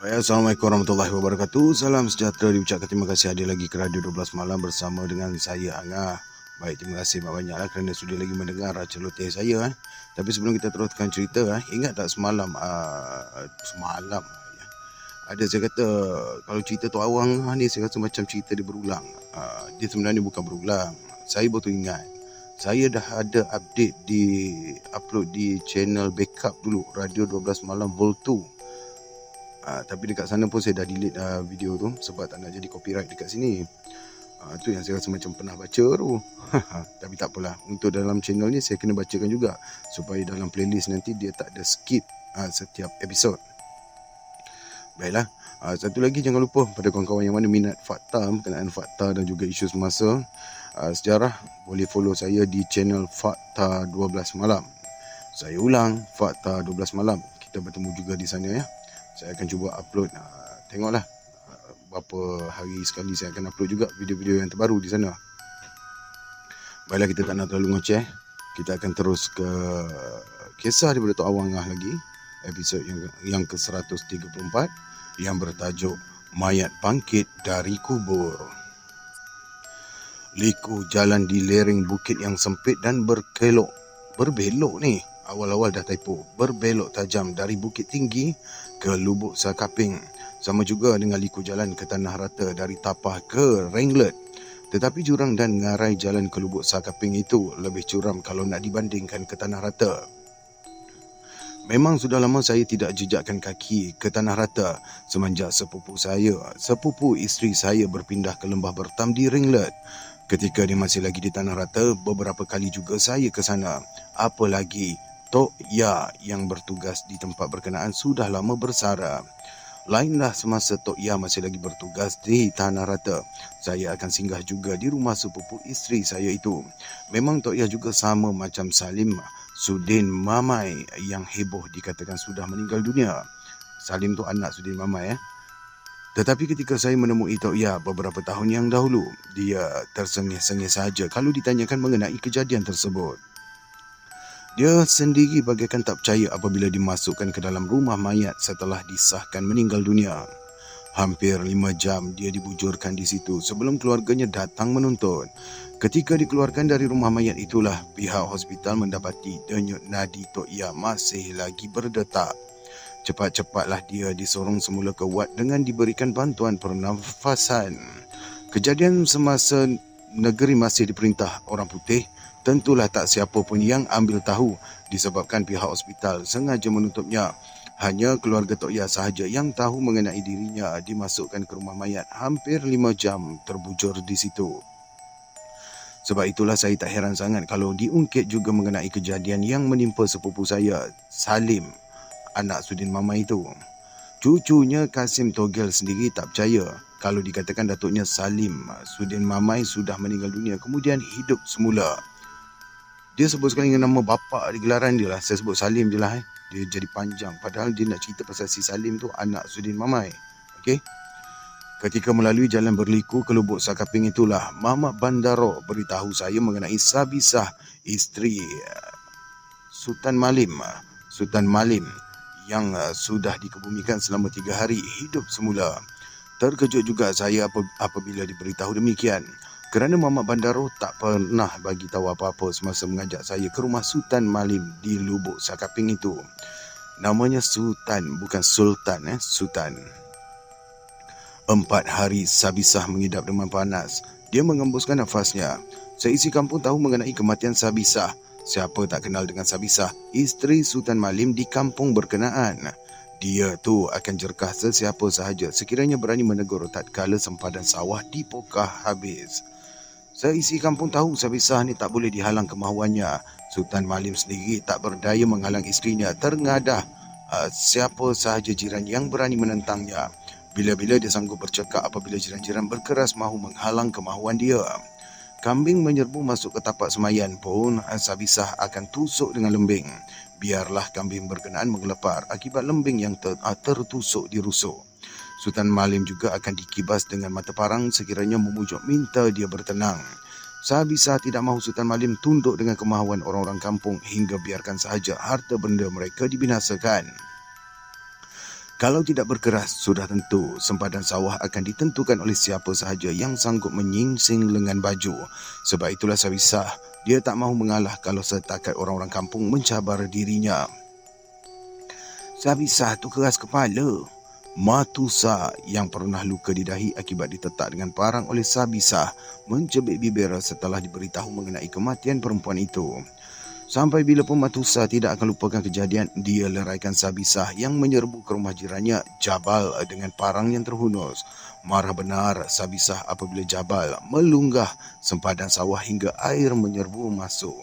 Assalamualaikum warahmatullahi wabarakatuh. Salam sejahtera, diucapkan terima kasih hadir lagi ke Radio 12 Malam bersama dengan saya Angah. Baik, terima kasih banyaklah kerana sudi lagi mendengar celoteh saya. Tapi sebelum kita teruskan cerita, ingat tak semalam ada saya kata kalau cerita tu awang ni saya rasa macam cerita dia berulang. Dia sebenarnya bukan berulang. Saya betul ingat. Saya dah ada update upload di channel backup dulu, Radio 12 Malam Vol 2. Tapi dekat sana pun saya dah delete video tu sebab tak nak jadi copyright dekat sini. Tu yang saya rasa macam pernah baca tu. Tapi tak apalah, untuk dalam channel ni saya kena bacakan juga supaya dalam playlist nanti dia tak ada skip setiap episod. Baiklah, satu lagi jangan lupa pada kawan-kawan yang mana minat fakta berkenaan fakta dan juga isu semasa sejarah, boleh follow saya di channel Fakta 12 Malam. Saya ulang, Fakta 12 Malam. Kita bertemu juga di sana ya. Saya akan cuba upload, tengoklah berapa hari sekali saya akan upload juga video-video yang terbaru di sana. Baiklah, kita tak nak terlalu ngoceh. Kita akan terus ke kisah daripada Tok Awangah lagi, episod yang ke-134 yang bertajuk Mayat Bangkit dari Kubur. Liku jalan di lereng bukit yang sempit dan berbelok ni. Awal-awal dah typo. Berbelok tajam dari bukit tinggi ke lubuk Sakaping. Sama juga dengan liku jalan ke tanah rata dari Tapah ke Renglet. Tetapi jurang dan ngarai jalan ke lubuk Sakaping itu lebih curam kalau nak dibandingkan ke tanah rata. Memang sudah lama saya tidak jejakkan kaki ke tanah rata semenjak sepupu isteri saya berpindah ke Lembah Bertam di Renglet. Ketika dia masih lagi di tanah rata, beberapa kali juga saya ke sana. Apalagi Tok Ya yang bertugas di tempat berkenaan sudah lama bersara. Lainlah semasa Tok Ya masih lagi bertugas di tanah rata. Saya akan singgah juga di rumah sepupu isteri saya itu. Memang Tok Ya juga sama macam Salim Sudin Mamai yang heboh dikatakan sudah meninggal dunia. Salim tu anak Sudin Mamai. Tetapi ketika saya menemui Tok Ya beberapa tahun yang dahulu, dia tersengih-sengih saja kalau ditanyakan mengenai kejadian tersebut. Dia sendiri bagaikan tak percaya apabila dimasukkan ke dalam rumah mayat setelah disahkan meninggal dunia. Hampir 5 jam dia dibujurkan di situ sebelum keluarganya datang menuntut. Ketika dikeluarkan dari rumah mayat itulah pihak hospital mendapati denyut nadi Tok Ya masih lagi berdetak. Cepat-cepatlah dia disorong semula ke wad dengan diberikan bantuan pernafasan. Kejadian semasa negeri masih diperintah orang putih, tentulah tak siapa pun yang ambil tahu disebabkan pihak hospital sengaja menutupnya. Hanya keluarga Tok Ya sahaja yang tahu mengenai dirinya dimasukkan ke rumah mayat hampir 5 jam terbujur di situ. Sebab itulah saya tak heran sangat kalau diungkit juga mengenai kejadian yang menimpa sepupu saya, Salim, anak Sudin Mamai itu. Cucunya Kasim Togel sendiri tak percaya kalau dikatakan datuknya Salim Sudin Mamai sudah meninggal dunia kemudian hidup semula. Dia sebut sekali dengan nama bapa di gelaran dia lah. Saya sebut Salim je lah. Dia jadi panjang. Padahal dia nak cerita pasal si Salim tu anak Sudin Mamai. Okey. Ketika melalui jalan berliku ke lubuk Sakaping itulah Mamat Bandaro beritahu saya mengenai Sabisah, isteri Sultan Malim yang sudah dikebumikan selama 3 hari hidup semula. Terkejut juga saya apabila diberitahu demikian. Kerana Mamat Bandaro tak pernah bagi tahu apa-apa semasa mengajak saya ke rumah Sultan Malim di lubuk Sakaping itu. Namanya Sultan, bukan Sultan, Sultan. 4 hari Sabisah mengidap demam panas. Dia mengembuskan nafasnya. Seisi kampung tahu mengenai kematian Sabisah. Siapa tak kenal dengan Sabisah, isteri Sultan Malim di kampung berkenaan. Dia tu akan jerkah sesiapa sahaja sekiranya berani menegur tatkala sempadan sawah dipokah habis. Seisi kampung tahu Sabisah ni tak boleh dihalang kemahuannya. Sultan Malim sendiri tak berdaya menghalang isterinya, tengadah siapa sahaja jiran yang berani menentangnya. Bila-bila dia sanggup bercakap apabila jiran-jiran berkeras mahu menghalang kemahuan dia. Kambing menyerbu masuk ke tapak semayan pun Sabisah akan tusuk dengan lembing. Biarlah kambing berkenaan mengelepar akibat lembing yang tertusuk dirusuk. Sultan Malim juga akan dikibas dengan mata parang sekiranya memujuk minta dia bertenang. Sabisah tidak mahu Sultan Malim tunduk dengan kemahuan orang-orang kampung hingga biarkan sahaja harta benda mereka dibinasakan. Kalau tidak berkeras, sudah tentu sempadan sawah akan ditentukan oleh siapa sahaja yang sanggup menyingsing lengan baju. Sebab itulah Sabisah, dia tak mahu mengalah kalau setakat orang-orang kampung mencabar dirinya. Sabisah tu keras kepala. Matusa yang pernah luka di dahi akibat ditetak dengan parang oleh Sabisah mencebik bibir setelah diberitahu mengenai kematian perempuan itu. Sampai bila pun Matusa tidak akan lupakan kejadian, dia leraikan Sabisah yang menyerbu ke rumah jirannya Jabal dengan parang yang terhunus. Marah benar Sabisah apabila Jabal melunggah sempadan sawah hingga air menyerbu masuk.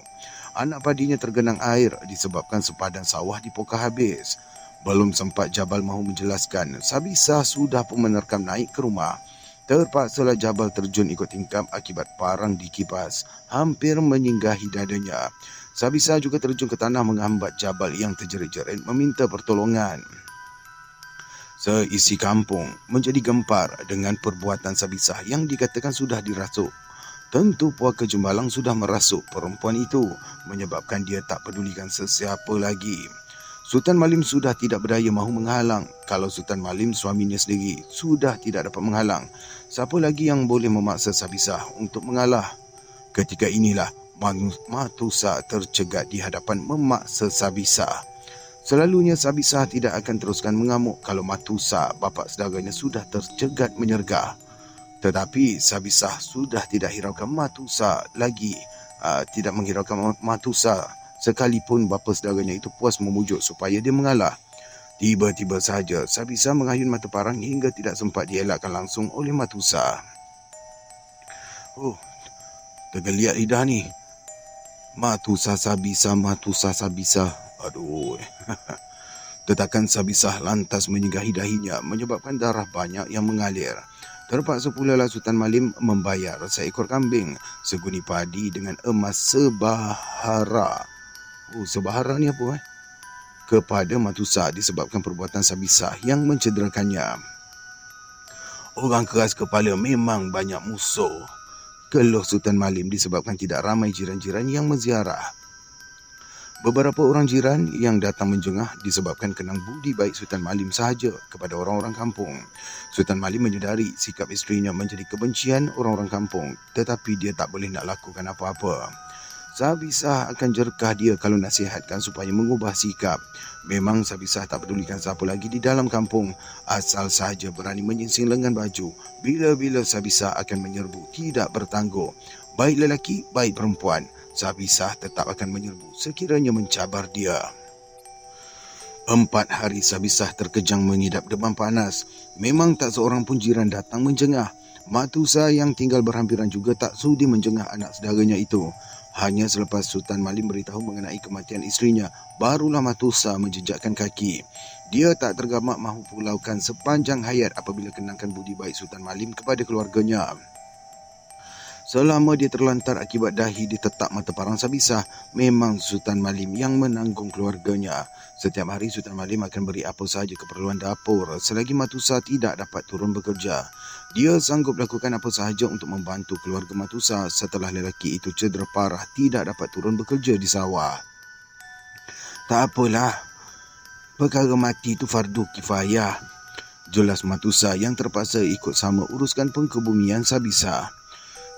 Anak padinya tergenang air disebabkan sempadan sawah dipokah habis. Belum sempat Jabal mahu menjelaskan, Sabisah sudah pun menerkam naik ke rumah. Terpaksalah Jabal terjun ikut tingkap akibat parang dikipas, hampir menyinggahi dadanya. Sabisah juga terjun ke tanah menghambat Jabal yang terjerit-jerit meminta pertolongan. Seisi kampung menjadi gempar dengan perbuatan Sabisah yang dikatakan sudah dirasuk. Tentu puaka Jembalang sudah merasuk perempuan itu, menyebabkan dia tak pedulikan sesiapa lagi. Sultan Malim sudah tidak berdaya mahu menghalang. Kalau Sultan Malim suaminya sendiri sudah tidak dapat menghalang, siapa lagi yang boleh memaksa Sabisah untuk mengalah? Ketika inilah Matusa tercegat di hadapan memaksa Sabisah. Selalunya Sabisah tidak akan teruskan mengamuk kalau Matusa, bapa saudaranya, sudah tercegat menyergah. Tetapi Sabisah sudah tidak hiraukan Matusa lagi. Tidak menghiraukan Matusa sekalipun bapa saudaranya itu puas memujuk supaya dia mengalah. Tiba-tiba sahaja Sabisah menghayun mata parang hingga tidak sempat dielakkan langsung oleh Matusa. Tergeliat lidah ni. Matusa Sabisah. Aduh. Tetakan Sabisah lantas menyinggahi dahinya menyebabkan darah banyak yang mengalir. Terpaksa pula lah Sultan Malim membayar seekor kambing, seguni padi dengan emas sebahara. Sebahara ni apa? Kepada Matusa disebabkan perbuatan Sabisah yang mencederakannya. Orang keras kepala memang banyak musuh, keluh Sultan Malim disebabkan tidak ramai jiran-jiran yang menziarah. Beberapa orang jiran yang datang menjengah disebabkan kenang budi baik Sultan Malim sahaja kepada orang-orang kampung. Sultan Malim menyedari sikap isterinya menjadi kebencian orang-orang kampung, tetapi dia tak boleh nak lakukan apa-apa. Sabisah akan jerkah dia kalau nasihatkan supaya mengubah sikap. Memang Sabisah tak pedulikan siapa lagi di dalam kampung, asal sahaja berani menyingsing lengan baju. Bila-bila Sabisah akan menyerbu tidak bertangguh. Baik lelaki, baik perempuan, Sabisah tetap akan menyerbu sekiranya mencabar dia. 4 hari Sabisah terkejang mengidap demam panas. Memang tak seorang pun jiran datang menjengah. Matusa yang tinggal berhampiran juga tak sudi menjengah anak saudaranya itu. Hanya selepas Sultan Malim beritahu mengenai kematian isterinya, barulah Matusa menjejakkan kaki. Dia tak tergamak mahu pulaukan sepanjang hayat apabila kenangkan budi baik Sultan Malim kepada keluarganya. Selama dia terlantar akibat dahi ditetak mata parang Sabisah, memang Sultan Malim yang menanggung keluarganya. Setiap hari Sultan Malim akan beri apa sahaja keperluan dapur selagi Matusa tidak dapat turun bekerja. Dia sanggup lakukan apa sahaja untuk membantu keluarga Matusa setelah lelaki itu cedera parah tidak dapat turun bekerja di sawah. Tak apalah, perkara mati itu fardu kifayah, jelas Matusa yang terpaksa ikut sama uruskan pengkebumian Sabisah.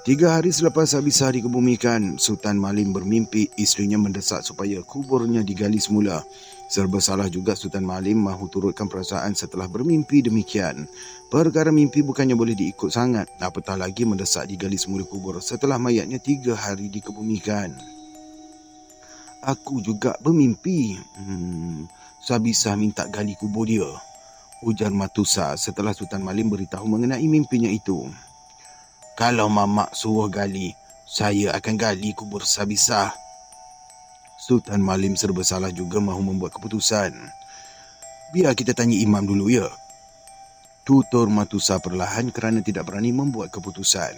3 hari selepas Sabisah dikebumikan, Sultan Malim bermimpi isterinya mendesak supaya kuburnya digali semula. Serba salah juga Sultan Malim mahu turutkan perasaan setelah bermimpi demikian. Perkara mimpi bukannya boleh diikut sangat, apatah lagi mendesak digali semula kubur setelah mayatnya 3 hari dikebumikan. Aku juga bermimpi. Sabisah minta gali kubur dia, ujar Matusa setelah Sultan Malim beritahu mengenai mimpinya itu. Kalau mamak suruh gali, saya akan gali kubur Sabisah. Sultan Malim serba salah juga mahu membuat keputusan. Biar kita tanya imam dulu ya, tutur Matusa perlahan kerana tidak berani membuat keputusan.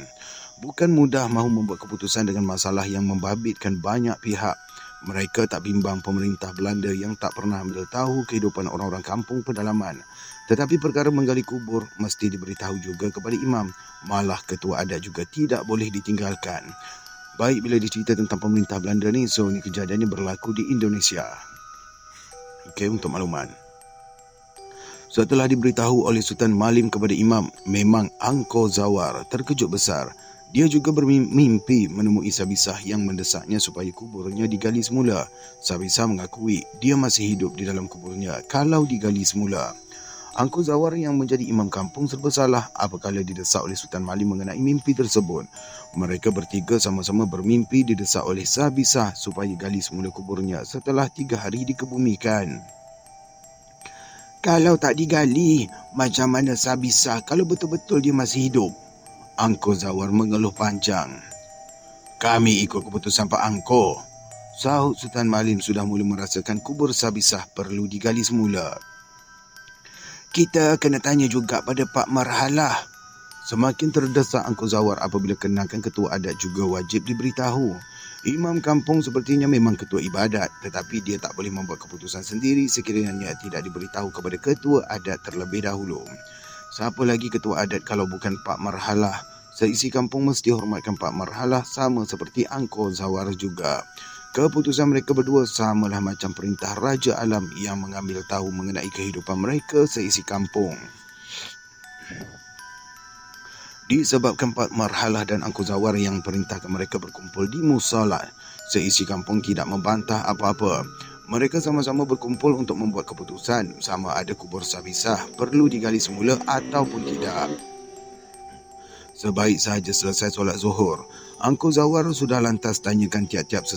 Bukan mudah mahu membuat keputusan dengan masalah yang membabitkan banyak pihak. Mereka tak bimbang pemerintah Belanda yang tak pernah ambil tahu kehidupan orang-orang kampung pedalaman. Tetapi perkara menggali kubur mesti diberitahu juga kepada imam. Malah ketua adat juga tidak boleh ditinggalkan. Baik bila dicerita tentang pemerintah Belanda ni, so ni kejadiannya berlaku di Indonesia. Okey, untuk makluman. Setelah diberitahu oleh Sultan Malim kepada Imam, memang Angkor Zawar terkejut besar. Dia juga bermimpi menemui Sabisah yang mendesaknya supaya kuburnya digali semula. Sabisah mengakui dia masih hidup di dalam kuburnya kalau digali semula. Angkor Zawar yang menjadi imam kampung serba salah apabila didesak oleh Sultan Malim mengenai mimpi tersebut. Mereka bertiga sama-sama bermimpi didesak oleh Sabisah supaya gali semula kuburnya setelah 3 hari dikebumikan. Kalau tak digali, macam mana Sabisah kalau betul-betul dia masih hidup? Angkor Zawar mengeluh panjang. Kami ikut keputusan Pak Angkor. Sahut Sultan Malim sudah mula merasakan kubur Sabisah perlu digali semula. Kita kena tanya juga pada Pak Marhalah. Semakin terdesak Angkor Zawar apabila kenalkan ketua adat juga wajib diberitahu. Imam kampung sepertinya memang ketua ibadat, tetapi dia tak boleh membuat keputusan sendiri sekiranya tidak diberitahu kepada ketua adat terlebih dahulu. Siapa lagi ketua adat kalau bukan Pak Marhalah? Seisi kampung mesti hormatkan Pak Marhalah sama seperti Angkor Zawar juga. Keputusan mereka berdua samalah macam perintah Raja Alam yang mengambil tahu mengenai kehidupan mereka seisi kampung. Disebabkan Pak Marhalah dan Angkor Zawar yang perintahkan mereka berkumpul di musola, seisi kampung tidak membantah apa-apa. Mereka sama-sama berkumpul untuk membuat keputusan sama ada kubur Sabisah perlu digali semula ataupun tidak. Sebaik sahaja selesai solat zuhur, Angkor Zawar sudah lantas tanyakan tiap-tiap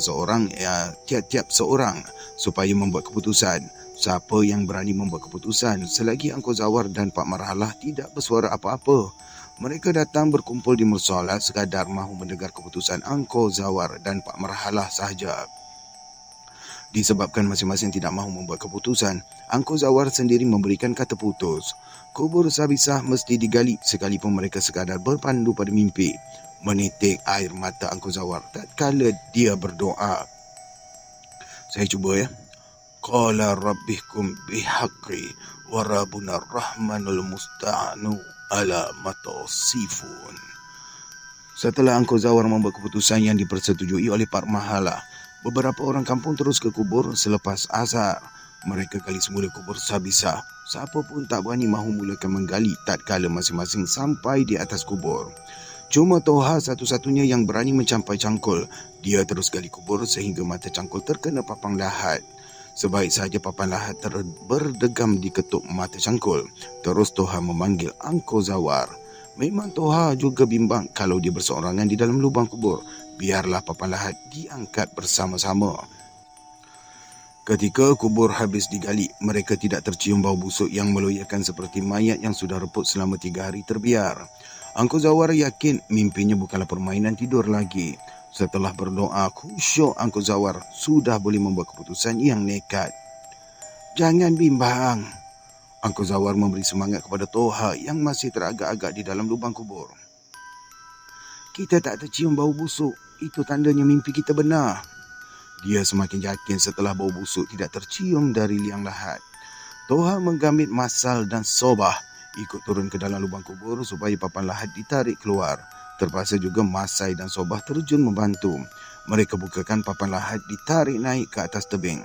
seorang supaya membuat keputusan. Siapa yang berani membuat keputusan selagi Angkor Zawar dan Pak Marhalah tidak bersuara apa-apa? Mereka datang berkumpul di musola sekadar mahu mendengar keputusan Angkor Zawar dan Pak Marhalah sahaja. Disebabkan masing-masing tidak mahu membuat keputusan, Angkor Zawar sendiri memberikan kata putus. Kubur Sabisah mesti digali sekalipun mereka sekadar berpandu pada mimpi. Menitik air mata Angkor Zawar tatkala dia berdoa. Saya cuba ya. Qala rabbikum bihaqqi wa rabbuna rahmanul musta'anu ala matasifun. Setelah Angkor Zawar membuat keputusan yang dipersetujui oleh Pak Marhalah, beberapa orang kampung terus ke kubur selepas azhar. Mereka gali semula kubur Sabisah. Siapa pun tak berani mahu mulakan menggali tatkala masing-masing sampai di atas kubur. Cuma Toha satu-satunya yang berani mencampai cangkul. Dia terus gali kubur sehingga mata cangkul terkena papang lahat. Sebaik sahaja papan lahat berdegam di ketuk mata cangkul. Terus Toha memanggil Angkor Zawar. Memang Toha juga bimbang kalau dia berseorangan di dalam lubang kubur. Biarlah papan lahat diangkat bersama-sama. Ketika kubur habis digali, mereka tidak tercium bau busuk yang meloyakan seperti mayat yang sudah reput selama 3 hari terbiar. Angkor Zawar yakin mimpinya bukanlah permainan tidur lagi. Setelah berdoa khusyuk, Angkor Zawar sudah boleh membuat keputusan yang nekat. Jangan bimbang. Angkor Zawar memberi semangat kepada Toha yang masih teragak-agak di dalam lubang kubur. Kita tak tercium bau busuk. Itu tandanya mimpi kita benar. Dia semakin yakin setelah bau busuk tidak tercium dari liang lahat. Toha menggamit Masal dan Sobah ikut turun ke dalam lubang kubur supaya papan lahat ditarik keluar. Terpaksa juga Masai dan Sobah terjun membantu. Mereka bukakan papan lahat ditarik naik ke atas tebing.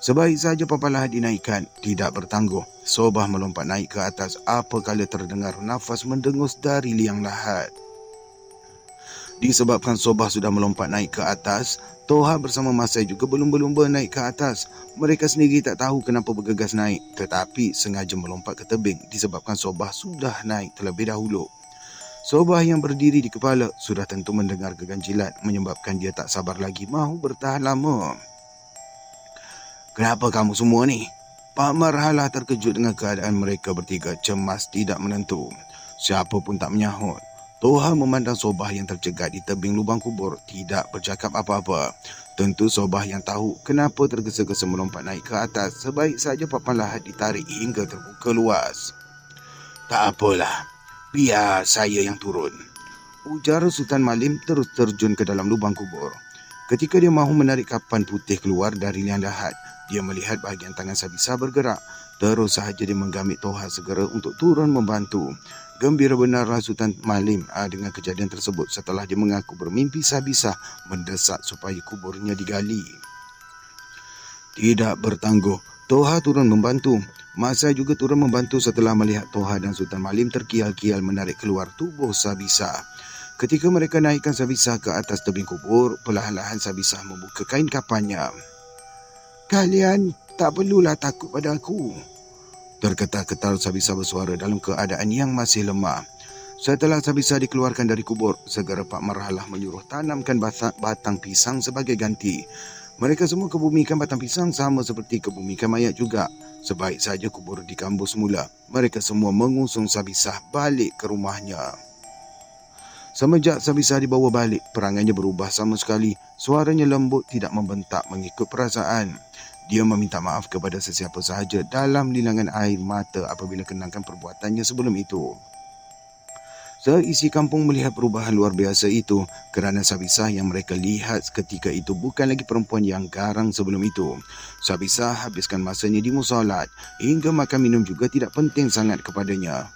Sebaik saja papan lahat dinaikkan, tidak bertangguh. Sobah melompat naik ke atas apabila terdengar nafas mendengus dari liang lahat. Disebabkan Sobah sudah melompat naik ke atas, Toha bersama Masai juga berlumba-lumba naik ke atas. Mereka sendiri tak tahu kenapa bergegas naik, tetapi sengaja melompat ke tebing disebabkan Sobah sudah naik terlebih dahulu. Sobah yang berdiri di kepala sudah tentu mendengar geganjilan menyebabkan dia tak sabar lagi mahu bertahan lama. Kenapa kamu semua ni? Pak Marhalah terkejut dengan keadaan mereka bertiga, cemas tidak menentu. Siapa pun tak menyahut. Toha memandang Sobah yang tercegat di tebing lubang kubur, tidak bercakap apa-apa. Tentu Sobah yang tahu kenapa tergesa-gesa melompat naik ke atas. Sebaik saja papan lahat ditarik hingga terbuka luas. Tak apalah, biar saya yang turun. Ujar Sultan Malim terus terjun ke dalam lubang kubur. Ketika dia mahu menarik kapan putih keluar dari liang lahat, dia melihat bahagian tangan Sabisah bergerak. Terus sahaja dia menggamit Toha segera untuk turun membantu. Gembira benarlah Sultan Malim dengan kejadian tersebut setelah dia mengaku bermimpi Sabisah mendesak supaya kuburnya digali. Tidak bertangguh, Toha turun membantu. Masa juga turun membantu setelah melihat Toha dan Sultan Malim terkial-kial menarik keluar tubuh Sabisah. Ketika mereka naikkan Sabisah ke atas tebing kubur, perlahan-lahan Sabisah membuka kain kafannya. "Kalian tak perlulah takut pada aku," terketar-ketar Sabisah bersuara dalam keadaan yang masih lemah. Setelah Sabisah dikeluarkan dari kubur, segera Pak Marhalah menyuruh tanamkan batang pisang sebagai ganti. Mereka semua kebumikan batang pisang sama seperti kebumikan mayat juga. Sebaik saja kubur dikambus semula, mereka semua mengusung Sabisah balik ke rumahnya. Semenjak Sabisah dibawa balik, perangannya berubah sama sekali. Suaranya lembut, tidak membentak mengikut perasaan. Dia meminta maaf kepada sesiapa sahaja dalam lilangan air mata apabila kenangkan perbuatannya sebelum itu. Seisi kampung melihat perubahan luar biasa itu kerana Sabisah yang mereka lihat ketika itu bukan lagi perempuan yang garang sebelum itu. Sabisah habiskan masanya di musolat, hingga makan minum juga tidak penting sangat kepadanya.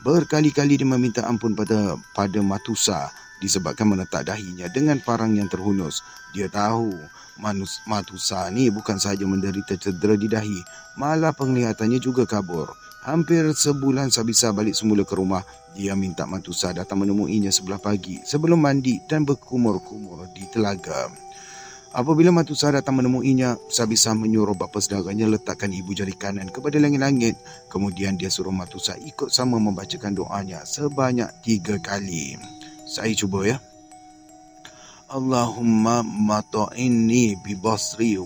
Berkali-kali dia meminta ampun pada Matusa disebabkan menetap dahinya dengan parang yang terhunus. Dia tahu Matusa ni bukan sahaja menderita cedera di dahi, malah penglihatannya juga kabur. Hampir sebulan Sabisah balik semula ke rumah. Dia minta Matusa datang menemuinya sebelah pagi sebelum mandi dan berkumur-kumur di telaga. Apabila Matusa datang menemuinya, Sabisah menyuruh bapa saudaranya letakkan ibu jari kanan kepada langit-langit. Kemudian dia suruh Matusa ikut sama membacakan doanya sebanyak 3 kali. Saya cuba ya. Allahumma mata'inni bibasri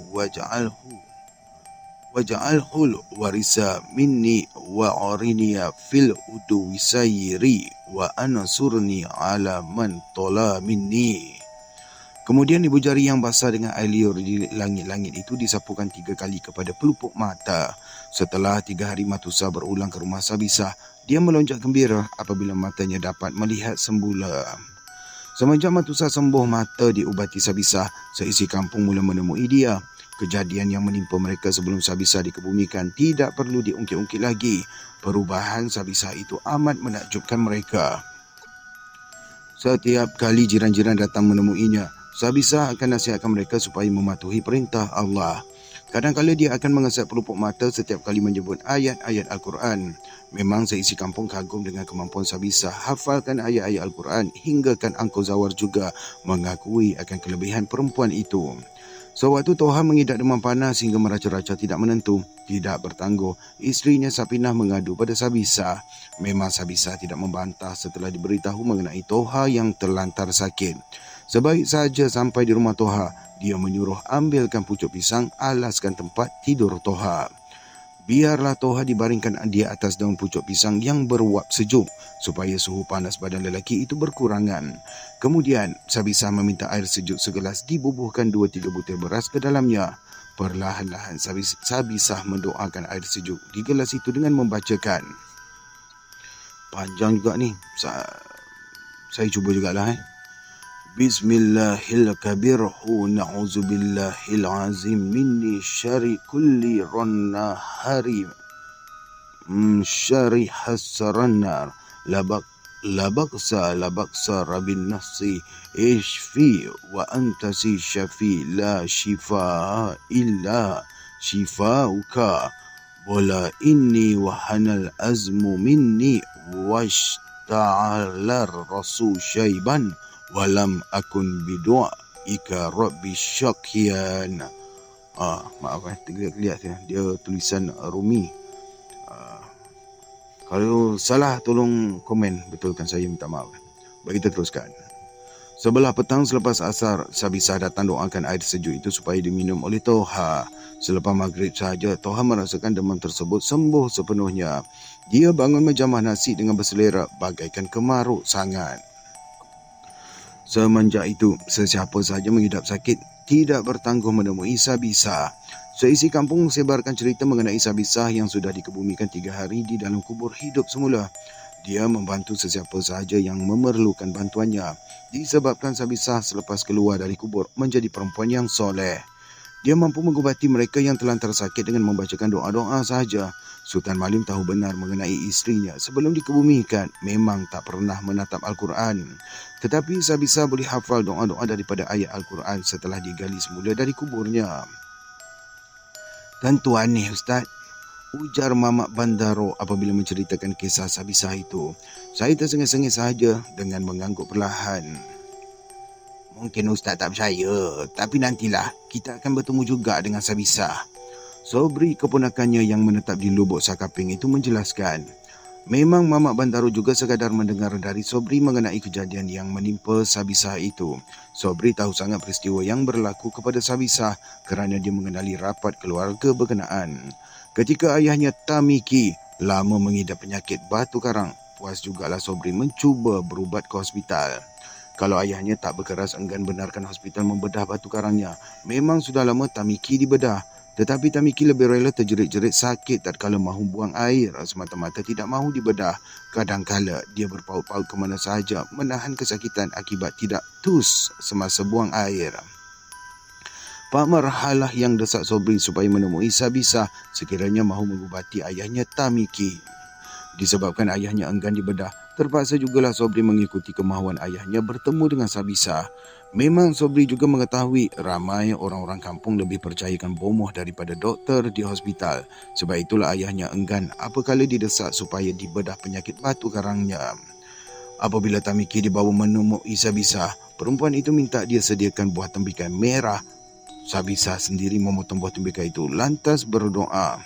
waj'alhul warisa minni wa ariniya fil udu wisayri wa ansurni ala man tola minni. Kemudian ibu jari yang basah dengan air liur di langit-langit itu disapukan 3 kali kepada pelupuk mata. Setelah 3 hari Matusa berulang ke rumah Sabisah, dia melonjak gembira apabila matanya dapat melihat semula. Semenjak Matusa sembuh mata diubati Sabisah, seisi kampung mula menemui dia. Kejadian yang menimpa mereka sebelum Sabisah dikebumikan tidak perlu diungkit-ungkit lagi. Perubahan Sabisah itu amat menakjubkan mereka. Setiap kali jiran-jiran datang menemuinya, Sabisah akan nasihatkan mereka supaya mematuhi perintah Allah. Kadang-kadang dia akan mengesat pelupuk mata setiap kali menyebut ayat-ayat Al-Quran. Memang seisi kampung kagum dengan kemampuan Sabisah hafalkan ayat-ayat Al-Quran, hinggakan Angko Zawar juga mengakui akan kelebihan perempuan itu. Sewaktu Toha mengidap demam panas hingga meraca-raca tidak menentu, tidak bertangguh, isterinya Sapinah mengadu pada Sabisah. Memang Sabisah tidak membantah setelah diberitahu mengenai Toha yang terlantar sakit. Sebaik saja sampai di rumah Toha, dia menyuruh ambilkan pucuk pisang, alaskan tempat tidur Toha. Biarlah Toha dibaringkan di atas daun pucuk pisang yang beruap sejuk supaya suhu panas badan lelaki itu berkurangan. Kemudian Sabisah meminta air sejuk segelas dibubuhkan 2-3 butir beras ke dalamnya. Perlahan-lahan Sabisah mendoakan air sejuk di gelas itu dengan membacakan. Panjang juga ni. Saya cuba jugalah. Bismillahirrahmanirrahim. Na'udzubillahil azim minni syari kulli rannahari syari hasarannar labaksa rabin nafsi ishfi wa antasi syafi la shifa illa shifauka wala inni wahanal azmu minni washta'alar rasu syaiban walam akun bidu'a ika rabbi syakyan. Maaf terlihat dia tulisan Rumi. Kalau salah tolong komen, betulkan, saya minta maaf. Baik, kita teruskan. Sebelah petang selepas asar, Sabisah datang doakan air sejuk itu supaya diminum oleh Toha. Selepas maghrib sahaja, Toha merasakan demam tersebut sembuh sepenuhnya. Dia bangun menjamah nasi dengan berselera bagaikan kemaruk sangat. Semenjak itu, sesiapa sahaja mengidap sakit tidak bertangguh menemui Sabisah. Seisi kampung sebarkan cerita mengenai Sabisah yang sudah dikebumikan 3 hari di dalam kubur hidup semula. Dia membantu sesiapa sahaja yang memerlukan bantuannya. Disebabkan Sabisah selepas keluar dari kubur menjadi perempuan yang soleh. Dia mampu mengubati mereka yang terlantar sakit dengan membacakan doa-doa sahaja. Sultan Malim tahu benar mengenai isterinya sebelum dikebumikan memang tak pernah menatap Al-Quran. Tetapi Sabisah boleh hafal doa-doa daripada ayat Al-Quran setelah digali semula dari kuburnya. Tentu aneh, Ustaz. ujar Mamak Bandaro apabila menceritakan kisah Sabisah itu. Saya tersengih-sengih sahaja dengan mengangguk perlahan. Mungkin Ustaz tak percaya, tapi nantilah kita akan bertemu juga dengan Sabisah. Sobri, keponakannya yang menetap di Lubuk Sakaping itu menjelaskan. Memang Mamak Bandaro juga sekadar mendengar dari Sobri mengenai kejadian yang menimpa Sabisah itu. Sobri tahu sangat peristiwa yang berlaku kepada Sabisah kerana dia mengenali rapat keluarga berkenaan. Ketika ayahnya Tamiki lama mengidap penyakit batu karang, puas jugalah Sobri mencuba berubat ke hospital. Kalau ayahnya tak berkeras enggan benarkan hospital membedah batu karangnya, memang sudah lama Tamiki dibedah. Tetapi Tamiki lebih rela terjerit-jerit sakit tatkala mahu buang air semata-mata tidak mahu dibedah. Kadangkala dia berpaut-paut ke mana sahaja menahan kesakitan akibat tidak tus semasa buang air. Pak Marhalah yang desak Sobri supaya menemui Sabisah sekiranya mahu mengubati ayahnya Tamiki. Disebabkan ayahnya enggan dibedah, terpaksa jugalah Sobri mengikuti kemahuan ayahnya bertemu dengan Sabisah. Memang Sobri juga mengetahui ramai orang-orang kampung lebih percayakan bomoh daripada doktor di hospital. Sebab itulah ayahnya enggan apabila didesak supaya dibedah penyakit batu karangnya. Apabila Tamiki dibawa menemui Sabisah, perempuan itu minta dia sediakan buah tembikai merah. Sabisah sendiri memotong buah tembikai itu lantas berdoa.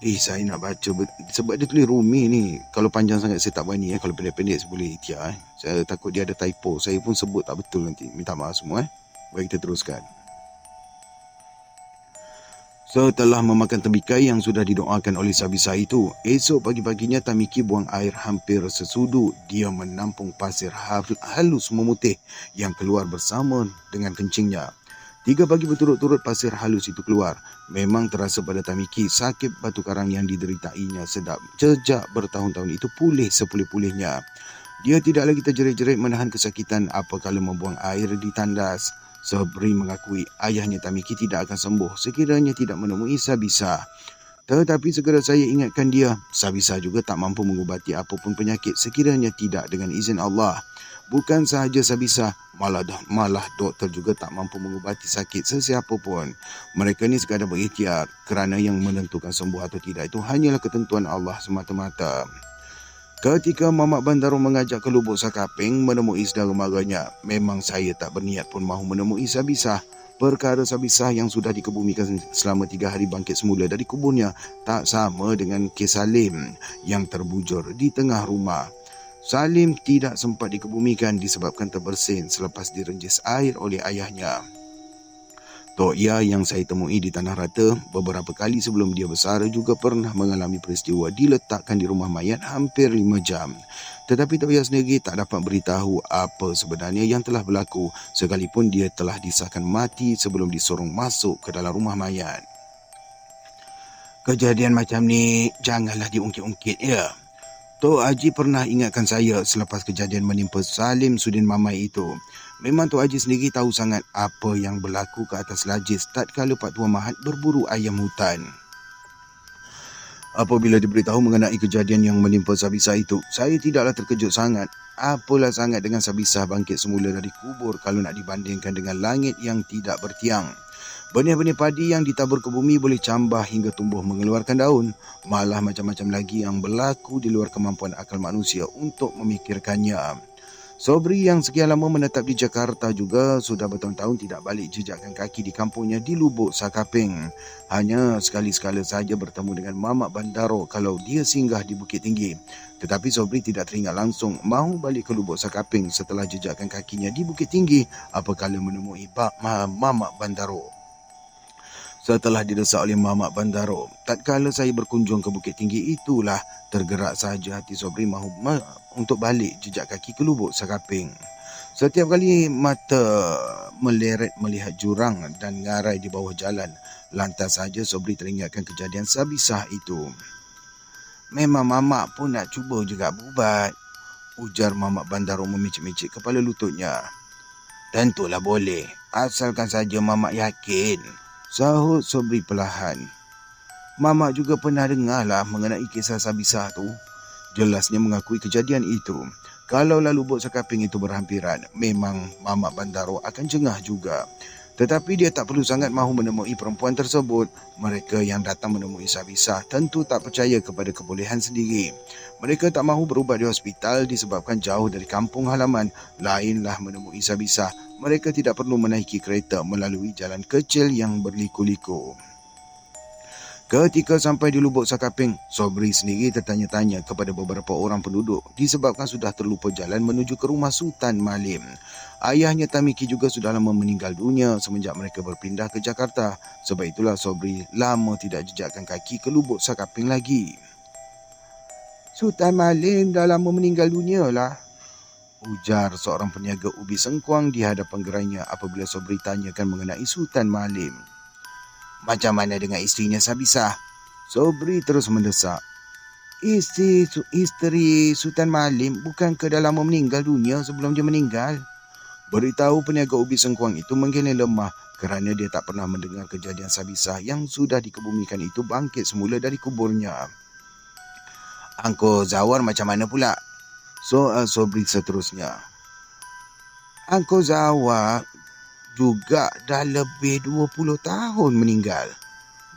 Saya nak baca sebab dia tulis Rumi ni. Kalau panjang sangat saya tak berani Kalau pendek-pendek saya boleh ikhtiar Saya takut dia ada typo. Saya pun sebut tak betul nanti. Minta maaf semua Baik, kita teruskan. Setelah memakan tembikai yang sudah didoakan oleh Sabisah itu, esok pagi-paginya Tamiki buang air hampir sesudu. Dia menampung pasir halus memutih yang keluar bersama dengan kencingnya. 3 pagi berturut-turut pasir halus itu keluar. Memang terasa pada Tamiki sakit batu karang yang dideritainya sedap. Sejak bertahun-tahun itu pulih sepulih-pulihnya. Dia tidak lagi terjerit-jerit menahan kesakitan apabila membuang air di tandas. Sobri mengakui ayahnya Tamiki tidak akan sembuh sekiranya tidak menemui Sabisah. Tetapi segera saya ingatkan dia, Sabisah juga tak mampu mengubati apapun penyakit sekiranya tidak dengan izin Allah. Bukan sahaja Sabisah, malah doktor juga tak mampu mengubati sakit sesiapa pun. Mereka ni sekadar berikhtiar kerana yang menentukan sembuh atau tidak itu hanyalah ketentuan Allah semata-mata. Ketika Mamak Bandaro mengajak ke Lubuk Sakaping menemui saudara maranya, memang saya tak berniat pun mahu menemui Sabisah. Perkara Sabisah yang sudah dikebumikan selama 3 hari bangkit semula dari kuburnya tak sama dengan kes Salim yang terbujur di tengah rumah. Salim tidak sempat dikebumikan disebabkan terbersin selepas direnjis air oleh ayahnya. Tok Ya yang saya temui di Tanah Rata beberapa kali sebelum dia besar juga pernah mengalami peristiwa diletakkan di rumah mayat hampir 5 jam. Tetapi Tok Ya sendiri tak dapat beritahu apa sebenarnya yang telah berlaku sekalipun dia telah disahkan mati sebelum disorong masuk ke dalam rumah mayat. Kejadian macam ni janganlah diungkit-ungkit ya. Tok Haji pernah ingatkan saya selepas kejadian menimpa Salim Sudin Mamai itu. Memang Tok Haji sendiri tahu sangat apa yang berlaku ke atas Lajis tatkala Pak Tuan Mahat berburu ayam hutan. Apabila diberitahu mengenai kejadian yang menimpa Sabisah itu, saya tidaklah terkejut sangat. Apalah sangat dengan Sabisah bangkit semula dari kubur kalau nak dibandingkan dengan langit yang tidak bertiang. Benih-benih padi yang ditabur ke bumi boleh cambah hingga tumbuh mengeluarkan daun. Malah macam-macam lagi yang berlaku di luar kemampuan akal manusia untuk memikirkannya. Sobri yang sekian lama menetap di Jakarta juga sudah bertahun-tahun tidak balik jejakkan kaki di kampungnya di Lubuk Sakaping. Hanya sekali-sekala saja bertemu dengan Mamak Bandaro kalau dia singgah di Bukit Tinggi. Tetapi Sobri tidak teringat langsung mahu balik ke Lubuk Sakaping setelah jejakkan kakinya di Bukit Tinggi apabila menemui Mamak Bandaro. Setelah didesak oleh Mamak Bandaro, tatkala saya berkunjung ke Bukit Tinggi itulah tergerak sahaja hati Sobri mahu untuk balik jejak kaki ke Lubuk Sakaping. Setiap kali mata meleret melihat jurang dan ngarai di bawah jalan, lantas saja Sobri teringatkan kejadian Sabisah itu. Memang Mamak pun nak cuba juga berubat, ujar Mamak Bandaro memicik-micik kepala lututnya. Tentulah boleh, asalkan saja Mamak yakin, sahut Sobri perlahan. Mamak juga pernah dengarlah mengenai kisah Sabisah tu. Jelasnya mengakui kejadian itu. Kalau Lubuk Sakaping itu berhampiran, memang Mamak Bandaro akan jengah juga. Tetapi dia tak perlu sangat mahu menemui perempuan tersebut. Mereka yang datang menemui Sabisah tentu tak percaya kepada kebolehan sendiri. Mereka tak mahu berubat di hospital disebabkan jauh dari kampung halaman. Lainlah menemui Sabisah. Mereka tidak perlu menaiki kereta melalui jalan kecil yang berliku-liku. Ketika sampai di Lubuk Sakaping, Sobri sendiri tertanya-tanya kepada beberapa orang penduduk disebabkan sudah terlupa jalan menuju ke rumah Sultan Malim. Ayahnya Tamiki juga sudah lama meninggal dunia semenjak mereka berpindah ke Jakarta. Sebab itulah Sobri lama tidak jejakkan kaki ke Lubuk Sakaping lagi. Sultan Malim dah lama meninggal dunia lah, ujar seorang peniaga ubi sengkuang di hadapan gerainya apabila Sobri tanyakan mengenai Sultan Malim. Macam mana dengan isterinya Sabisah? Sobri terus mendesak. Isteri Sultan Malim bukankah dah lama meninggal dunia sebelum dia meninggal? Beritahu peniaga ubi sengkuang itu menggila lemah kerana dia tak pernah mendengar kejadian Sabisah yang sudah dikebumikan itu bangkit semula dari kuburnya. Angko Zawar macam mana pula? Soal Sobri seterusnya. Angko Zawar juga dah lebih 20 tahun meninggal,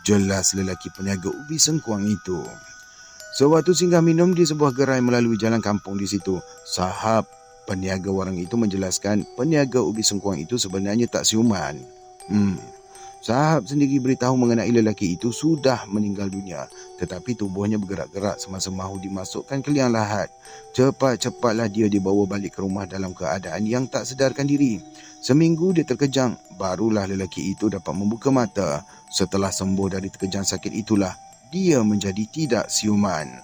jelas lelaki peniaga ubi sengkuang itu. Sewaktu singgah minum di sebuah gerai melalui jalan kampung di situ, sahab peniaga warung itu menjelaskan peniaga ubi sengkuang itu sebenarnya tak siuman. Sahab sendiri beritahu mengenai lelaki itu sudah meninggal dunia, tetapi tubuhnya bergerak-gerak semasa mahu dimasukkan ke liang lahat. Cepat-cepatlah dia dibawa balik ke rumah dalam keadaan yang tak sedarkan diri. Seminggu dia terkejang, barulah lelaki itu dapat membuka mata. Setelah sembuh dari terkejang sakit itulah, dia menjadi tidak siuman.